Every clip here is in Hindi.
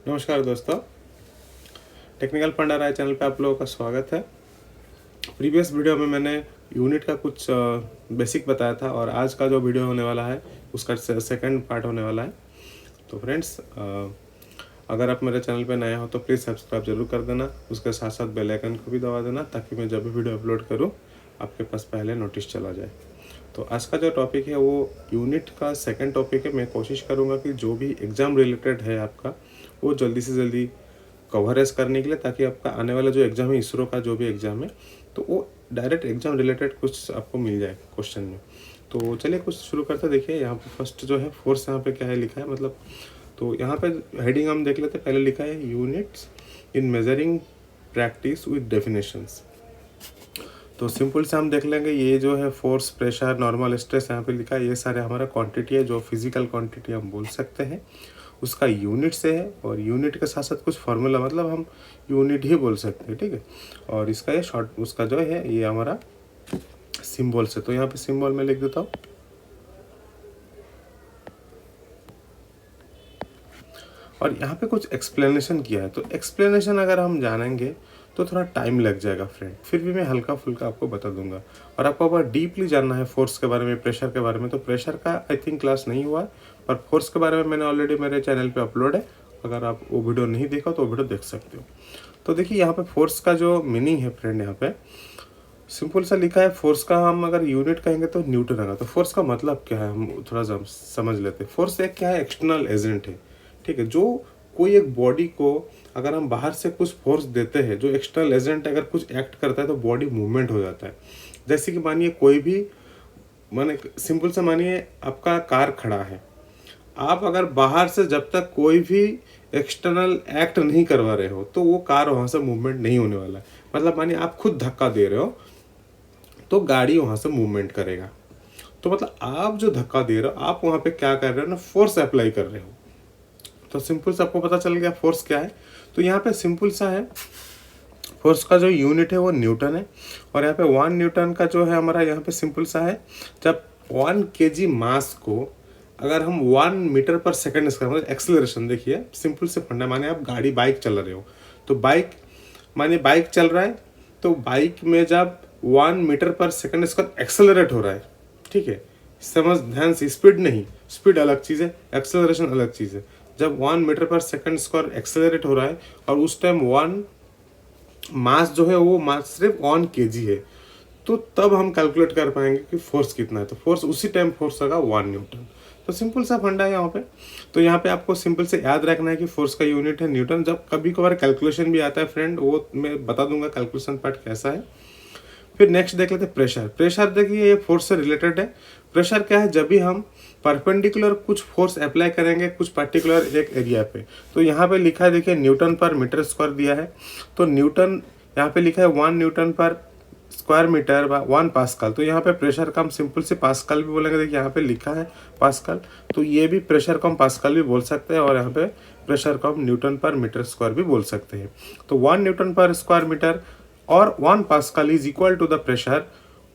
नमस्कार दोस्तों, टेक्निकल पंडा राय चैनल पे आप लोगों का स्वागत है। प्रीवियस वीडियो में मैंने यूनिट का कुछ बेसिक बताया था और आज का जो वीडियो होने वाला है उसका सेकंड पार्ट होने वाला है। तो फ्रेंड्स, अगर आप मेरे चैनल पे नए हो तो प्लीज़ सब्सक्राइब जरूर कर देना, उसके साथ साथ बेल आइकन को भी दबा देना ताकि मैं जब भी वीडियो अपलोड करूँ आपके पास पहले नोटिस चला जाए। तो आज का जो टॉपिक है वो यूनिट का सेकंड टॉपिक है। मैं कोशिश करूँगा कि जो भी एग्ज़ाम रिलेटेड है आपका वो जल्दी से जल्दी कवरेज करने के लिए, ताकि आपका आने वाला जो एग्ज़ाम है इसरो का जो भी एग्ज़ाम है तो वो डायरेक्ट एग्ज़ाम रिलेटेड कुछ आपको मिल जाए क्वेश्चन में। तो चलिए कुछ शुरू करते हैं। देखिए यहाँ पे फर्स्ट जो है फोर्स, यहाँ पे क्या है लिखा है, मतलब तो यहाँ पे हेडिंग हम देख लेते हैं। पहले लिखा है units in measuring practice with definitions. तो सिंपल से हम देख लेंगे, ये जो है फोर्स, प्रेशर, नॉर्मल स्ट्रेस यहाँ पे लिखा है, ये सारे हमारा क्वांटिटी है जो फिजिकल क्वांटिटी हम बोल सकते हैं, उसका यूनिट से है और यूनिट के साथ साथ कुछ फार्मूला, मतलब हम यूनिट ही बोल सकते हैं, ठीक है। और इसका ये शॉर्ट, उसका जो है ये हमारा सिंबल से, तो यहाँ पे सिंबल में लिख देता हूँ। और यहाँ पे कुछ एक्सप्लेनेशन किया है, तो एक्सप्लेनेशन अगर हम जानेंगे तो थोड़ा टाइम लग जाएगा फ्रेंड, फिर भी मैं हल्का फुल्का आपको बता दूंगा। और आपको अगर डीपली जानना है फोर्स के बारे में, प्रेशर के बारे में, तो प्रेशर का आई थिंक क्लास नहीं हुआ, पर फोर्स के बारे में मैंने ऑलरेडी मेरे चैनल पे अपलोड है। अगर आप वो वीडियो नहीं देखा तो वो वीडियो देख सकते हो। तो देखिए यहाँ पे फोर्स का जो मीनिंग है फ्रेंड, यहाँ पे सिंपल सा लिखा है। फोर्स का हम अगर यूनिट कहेंगे तो न्यूटन होगा। तो फोर्स का मतलब क्या है हम थोड़ा सा समझ लेते हैं। फोर्स एक क्या है, एक्सटर्नल एजेंट है, ठीक है। जो कोई एक बॉडी को अगर हम बाहर से कुछ फोर्स देते हैं, जो एक्सटर्नल एजेंट अगर कुछ एक्ट करता है तो बॉडी मूवमेंट हो जाता है। जैसे कि मानिए कोई भी, माने सिंपल से मानिए आपका कार खड़ा है, आप अगर बाहर से जब तक कोई भी एक्सटर्नल एक्ट नहीं करवा रहे हो तो वो कार वहाँ से मूवमेंट नहीं होने वाला है। मतलब मानिए आप खुद धक्का दे रहे हो तो गाड़ी वहाँ से मूवमेंट करेगा। तो मतलब आप जो धक्का दे रहे हो, आप वहाँ पे क्या कर रहे हो ना, फोर्स अप्लाई कर रहे हो। तो सिंपल से आपको पता चल गया फोर्स क्या है। तो यहाँ पे सिंपल सा है, फोर्स का जो यूनिट है वो न्यूटन है। और यहाँ पे 1 न्यूटन का जो है हमारा, यहाँ पे सिंपल सा है, जब 1 kg मास को अगर हम 1 मीटर पर सेकंड स्क्वायर, मतलब एक्सेलरेशन, देखिए सिंपल से फंडा, माने आप गाड़ी बाइक चला रहे हो, तो बाइक, माने बाइक चल रहा है, तो बाइक में जब 1 मीटर पर सेकंड स्क्वायर एक्सेलरेट हो रहा है, ठीक है, समझ ध्यान से, स्पीड नहीं, स्पीड अलग चीज़ है, एक्सेलरेशन अलग चीज़ है। जब 1 मीटर पर सेकंड स्क्वायर एक्सेलरेट हो रहा है और उस टाइम 1 मास जो है वो मास सिर्फ 1 kg है, तो तब हम कैलकुलेट कर पाएंगे कि फोर्स कितना है। तो फोर्स उसी टाइम फोर्स होगा 1 न्यूटन। तो सिंपल सा फंडा है यहाँ पे। तो यहाँ पे आपको सिंपल से याद रखना है कि फोर्स का यूनिट है न्यूटन। जब कभी कभार कैलकुलेशन भी आता है फ्रेंड, वो मैं बता दूंगा कैलकुलेशन पार्ट कैसा है। फिर नेक्स्ट देख लेते हैं प्रेशर। प्रेशर देखिए ये फोर्स से रिलेटेड है। प्रेशर क्या है, जब भी हम परपेंडिकुलर कुछ फोर्स अप्लाई करेंगे कुछ पर्टिकुलर एक एरिया पे, तो यहाँ पे लिखा है, देखिए न्यूटन पर मीटर स्क्वायर दिया है, तो न्यूटन यहाँ पे लिखा है 1 newton per square metre 1 pascal. तो यहाँ पे प्रेशर का हम सिंपल से पास्कल भी बोलेंगे। देखिए यहाँ पे लिखा है पास्कल, तो ये भी प्रेशर को हम पास्कल भी बोल सकते हैं और यहाँ पे प्रेशर को हम न्यूटन पर मीटर स्क्वायर भी बोल सकते हैं। तो 1 newton per square metre or 1 Pascal is equal to the pressure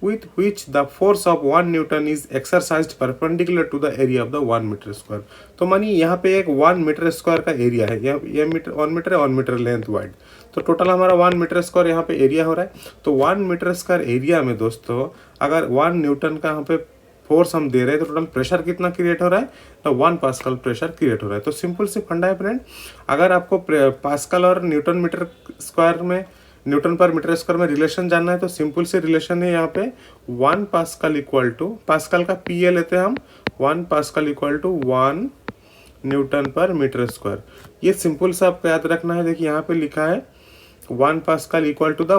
with which the force of 1 Newton is exercised perpendicular to the area of the 1 meter square। तो मानिए यहाँ पे एक 1 मीटर स्क्वायर का एरिया है, ये मीटर 1 मीटर है, 1 मीटर लेंथ वाइड, तो टोटल हमारा 1 मीटर स्क्वायर यहाँ पे एरिया हो रहा है। तो 1 मीटर स्क्वायर एरिया में दोस्तों अगर 1 न्यूटन का यहाँ पे फोर्स हम दे रहे हैं तो टोटल प्रेशर कितना क्रिएट हो रहा है, तो 1 पास्कल प्रेशर क्रिएट हो रहा है। तो सिंपल से फंडा है फ्रेंड, अगर आपको पास्कल और न्यूटन मीटर स्क्वायर में, न्यूटन पर मीटर स्क्वायर में रिलेशन जानना है तो सिंपल से रिलेशन है यहाँ पे 1 पास्कल इक्वल टू, पास्कल का पीए लेते हैं हम, 1 pascal equal to 1 newton per metre square. ये सिंपल सा आपको याद रखना है। देखिए यहाँ पे लिखा है 1 pascal equal to the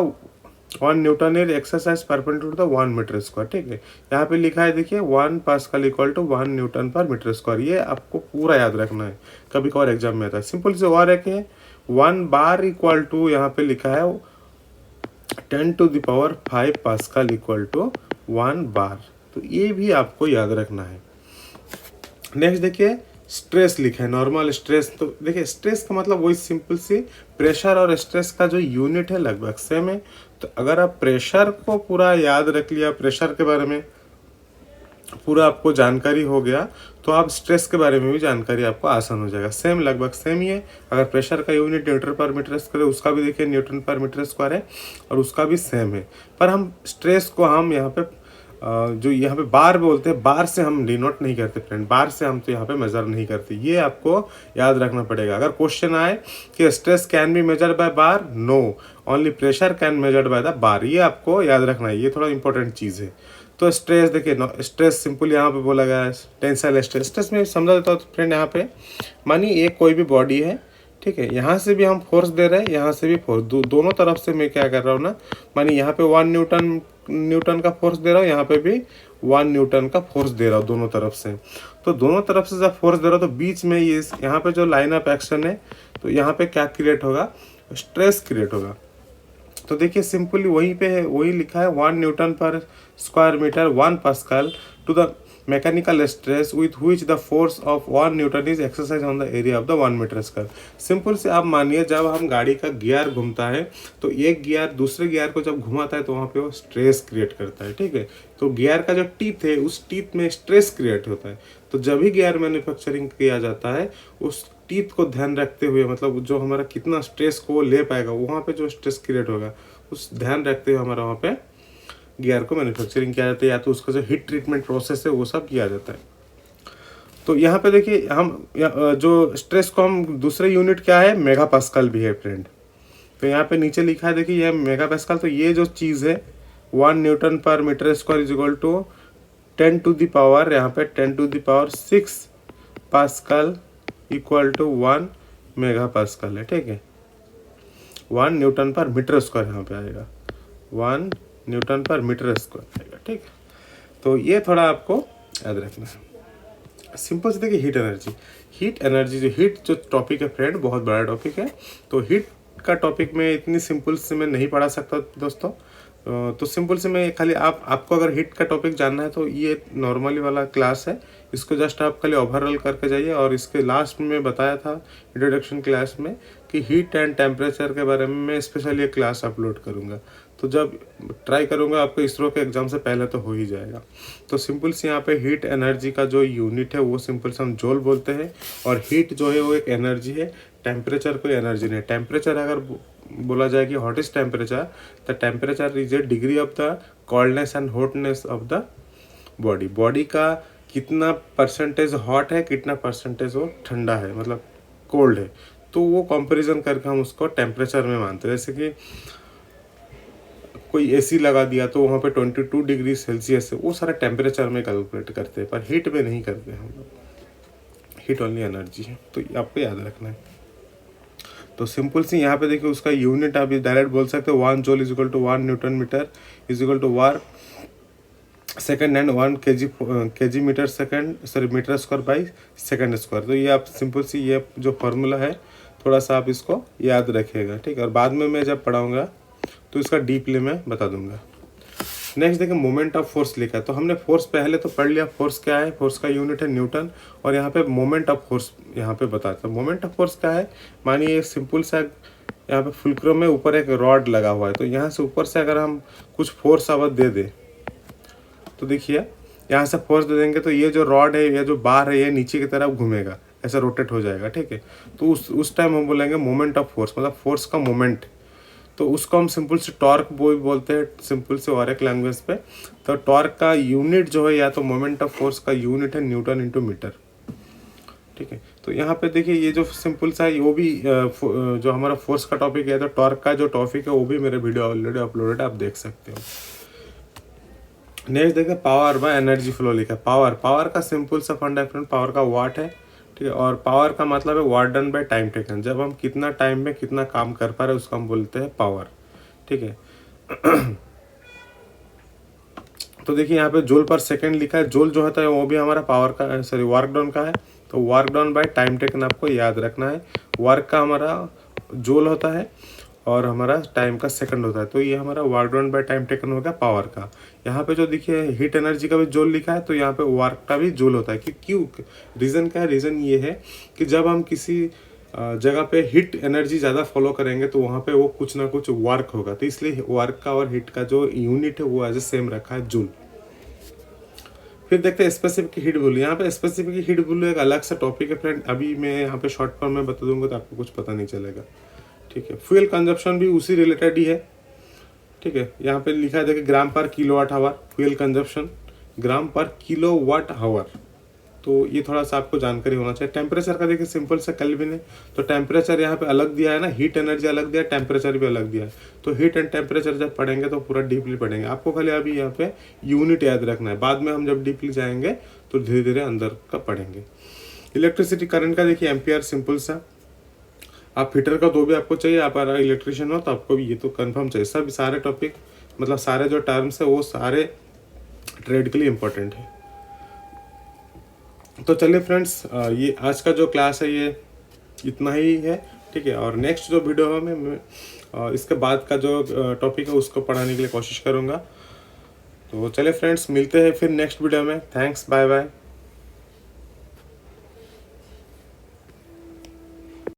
1 newton is exercise perpendicular to the 1 metre square, ठीक है। यहाँ पे लिखा है देखिए 1 pascal equal to 1 newton per metre square. ये आपको पूरा याद रखना है, कभी कभार एग्जाम में आता है। सिंपल से और एक है 1 बार इक्वल टू, यहाँ पे लिखा है 10 to the power 5 pascal equal to 1 bar. तो ये भी आपको याद रखना है। नेक्स्ट देखिए स्ट्रेस लिखा है, नॉर्मल स्ट्रेस। तो देखिए स्ट्रेस का मतलब वही सिंपल सी, प्रेशर और स्ट्रेस का जो यूनिट है लगभग सेम है। तो अगर आप प्रेशर को पूरा याद रख लिया, प्रेशर के बारे में पूरा आपको जानकारी हो गया तो आप स्ट्रेस के बारे में भी जानकारी आपको आसान हो जाएगा। सेम लगभग सेम ही है। अगर प्रेशर का unit Newton per metre square है, उसका भी देखिए न्यूटन पर मीटर स्क्वायर है और उसका भी सेम है। पर हम स्ट्रेस को हम यहाँ पे जो यहाँ पे बार बोलते हैं, बार से हम डिनोट नहीं करते फ्रेंड, बार से हम तो यहाँ पे मेजर नहीं करते। ये आपको याद रखना पड़ेगा। अगर क्वेश्चन आए कि stress can be measured by bar, no, only pressure can measured by the bar, ये आपको याद रखना है। ये थोड़ा इंपॉर्टेंट चीज़ है। तो स्ट्रेस देखिए, स्ट्रेस सिंपल यहाँ पे बोला गया है टेंसाइल स्ट्रेस। स्ट्रेस में समझा देता हूँ फ्रेंड। यहाँ पे मानिए एक कोई भी बॉडी है, ठीक है, यहाँ से भी हम फोर्स दे रहे हैं, यहाँ से भी फोर्स, दोनों तरफ से मैं क्या कर रहा हूँ ना, मानिए यहाँ पे 1 न्यूटन का फोर्स दे रहा हूँ, यहाँ पे भी 1 न्यूटन का फोर्स दे रहा हूँ दोनों तरफ से। तो दोनों तरफ से जब फोर्स दे रहा हूँ तो बीच में ये यहाँ पे जो लाइन ऑफ एक्शन है, तो यहाँ पे क्या क्रिएट होगा, स्ट्रेस क्रिएट होगा। तो देखिए सिंपली वहीं पे है, वही लिखा है 1 newton per square metre 1 pascal to the mechanical stress with which the force of 1 newton is exercise on the area of the 1 metre square. Simple से आप मानिए जब हम गाड़ी का गियर घूमता है तो एक गियर दूसरे गियर को जब घुमाता है तो वहाँ पे वो स्ट्रेस क्रिएट करता है, ठीक है। तो गियर का जो टीथ है उस टीथ में स्ट्रेस क्रिएट होता है। तो जब भी गियर मैन्युफैक्चरिंग किया जाता है उस टीथ को ध्यान रखते हुए, मतलब जो हमारा कितना स्ट्रेस को ले पाएगा, वहाँ पे जो स्ट्रेस क्रिएट होगा उस ध्यान रखते हुए हमारा वहाँ पे गियर को मैन्युफैक्चरिंग किया जाता है, या तो उसका जो हीट ट्रीटमेंट प्रोसेस है वो सब किया जाता है। तो यहाँ पे देखिए हम जो स्ट्रेस को हम दूसरे यूनिट क्या है, मेगा पास्कल भी है फ्रेंड। तो यहाँ पे नीचे लिखा है देखिए यह मेगा पास्कल। तो ये जो चीज़ है 1 newton per metre square is equal to 10 to the power, यहाँ पे 10 to the power 6 pascal equal to 1 mega pascal है, ठीक है। 1 न्यूटन पर मीटर स्क्वायर यहाँ पे आएगा, 1 न्यूटन पर मीटर स्क्वायर आएगा, ठीक है। तो ये थोड़ा आपको याद रखना है। सिंपल से देखिए हीट एनर्जी जो टॉपिक है फ्रेंड, बहुत बड़ा टॉपिक है। तो हीट का टॉपिक में इतनी सिंपल से मैं नहीं पढ़ा सकता दोस्तों। तो सिंपल से मैं खाली आपको अगर हीट का टॉपिक जानना है तो ये नॉर्मली वाला क्लास है, इसको जस्ट आप खाली ओवरऑल करके जाइए। और इसके लास्ट में बताया था इंट्रोडक्शन क्लास में कि हीट एंड टेम्परेचर के बारे में मैं स्पेशली एक क्लास अपलोड करूँगा। तो जब ट्राई करूँगा आपको इसरो के एग्ज़ाम से पहले तो हो ही जाएगा। तो सिंपल से यहाँ पे हीट एनर्जी का जो यूनिट है वो सिंपल से हम जूल बोलते हैं। और हीट जो है वो एक एनर्जी है, टेम्परेचर कोई एनर्जी नहीं। टेम्परेचर अगर बोला जाए कि hottest temperature, the temperature is a degree of the coldness and hotness of the body. Body का कितना परसेंटेज हॉट है, कितना परसेंटेज वो ठंडा है, मतलब कोल्ड है, तो वो कंपैरिजन करके हम उसको टेम्परेचर में मानते हैं। जैसे कि कोई एसी लगा दिया तो वहाँ पे 22 डिग्री सेल्सियस है, वो सारा टेम्परेचर में कैलकुलेट करते हैं, पर हीट में नहीं करते हम लोग। हीट ओनली एनर्जी है, तो आपको याद रखना है। तो सिंपल सी यहाँ पे देखिए उसका यूनिट आप डायरेक्ट बोल सकते हो 1 joule is equal to 1 newton metre is equal to वार second and 1 KG metre second, sorry metre square by second square. तो ये आप सिंपल सी ये जो फार्मूला है थोड़ा सा आप इसको याद रखिएगा, ठीक है। और बाद में मैं जब पढ़ाऊँगा तो इसका डीपली मैं बता दूंगा। नेक्स्ट देखिए मोमेंट ऑफ फोर्स लिखा है। तो हमने फोर्स पहले तो पढ़ लिया, फोर्स क्या है, फोर्स का यूनिट है न्यूटन। और यहाँ पे मोमेंट ऑफ फोर्स यहाँ पे बताता है। मोमेंट ऑफ फोर्स क्या है, मानिए सिंपल सा यहाँ पे फुलक्रम में ऊपर एक रॉड लगा हुआ है, तो यहाँ से ऊपर से अगर हम कुछ फोर्स अब दे दे तो देखिए यहाँ से फोर्स दे देंगे तो ये जो रॉड है, ये जो बार है, ये नीचे की तरफ घूमेगा, ऐसा रोटेट हो जाएगा, ठीक है। तो उस टाइम हम बोलेंगे मोमेंट ऑफ फोर्स, मतलब फोर्स का मोमेंट। तो उसको हम सिंपल से टॉर्क बोलते हैं सिंपल से और एक लैंग्वेज पे। तो टॉर्क का यूनिट जो है या तो मोमेंट ऑफ फोर्स का यूनिट है न्यूटन इंटू मीटर, ठीक है। तो यहाँ पे देखिए ये जो सिंपल सा है वो भी जो हमारा फोर्स का टॉपिक है, तो टॉर्क का जो टॉपिक है वो भी मेरे वीडियो ऑलरेडी अपलोडेड है, आप देख सकते हो। नेक्स्ट देखिए पावर बाय एनर्जी फ्लो लिखा है। पावर का सिंपल सा फंडा है, पावर का वाट है, ठीक है। और पावर का मतलब है वाट डन बाय टाइम टेकन, जब हम कितना टाइम में कितना काम कर पा रहे हैं उसको हम बोलते हैं पावर, ठीक है। तो देखिए यहाँ पे जूल पर सेकंड लिखा है। जूल जो होता है वो भी हमारा पावर का, सॉरी वर्क डन का है। तो work done by time taken आपको याद रखना है। वर्क का हमारा जूल होता है और हमारा टाइम का सेकंड होता है। तो ये हमारा work done by time taken हो गया पावर का। यहाँ पे जो देखिए हीट एनर्जी का भी जूल लिखा है, तो यहाँ पे वर्क का भी जूल होता है। कि क्यों, रीज़न क्या है, रीज़न ये है कि जब हम किसी जगह पे हीट एनर्जी ज़्यादा फॉलो करेंगे तो वहाँ पे वो कुछ ना कुछ वर्क होगा, तो इसलिए वर्क का और हीट का जो यूनिट है वो एज ए सेम रखा है जूल। फिर देखते हैं स्पेसिफिक हीट वैल्यू। यहाँ पे स्पेसिफिक हीट वैल्यू एक अलग सा टॉपिक है फ्रेंड, अभी मैं यहाँ पे शॉर्ट फॉर्म में बता दूंगा तो आपको कुछ पता नहीं चलेगा, ठीक है। फ्यूल कंजप्शन भी उसी रिलेटेड ही है, ठीक है। यहाँ पे लिखा है देखिए ग्राम पर किलोवाट आवर, फ्यूल कंजप्शन ग्राम पर किलोवाट आवर, तो ये थोड़ा सा आपको जानकारी होना चाहिए। टेम्परेचर का देखिए सिंपल सा केल्विन है, तो टेम्परेचर यहाँ पे अलग दिया है ना, हीट एनर्जी अलग दिया है, टेम्परेचर भी अलग दिया है। तो हीट एंड टेम्परेचर जब पढ़ेंगे तो पूरा डीपली पढ़ेंगे, आपको खाली अभी यहाँ पे यूनिट याद रखना है, बाद में हम जब डीपली जाएंगे तो धीरे धीरे अंदर का पढ़ेंगे। इलेक्ट्रिसिटी करंट का देखिए एम्पियर, सिंपल सा। आप फिटर का तो भी आपको चाहिए, आप इलेक्ट्रिशियन हो तो आपको भी ये तो कंफर्म चाहिए। सब सारे टॉपिक मतलब सारे जो टर्म्स है वो सारे ट्रेड के लिए इम्पोर्टेंट है। तो चलिए फ्रेंड्स, ये आज का जो क्लास है ये इतना ही है, ठीक है। और नेक्स्ट जो वीडियो है मैं इसके बाद का जो टॉपिक है उसको पढ़ाने के लिए कोशिश करूँगा। तो चलिए फ्रेंड्स, मिलते हैं फिर नेक्स्ट वीडियो में। Thanks, bye bye.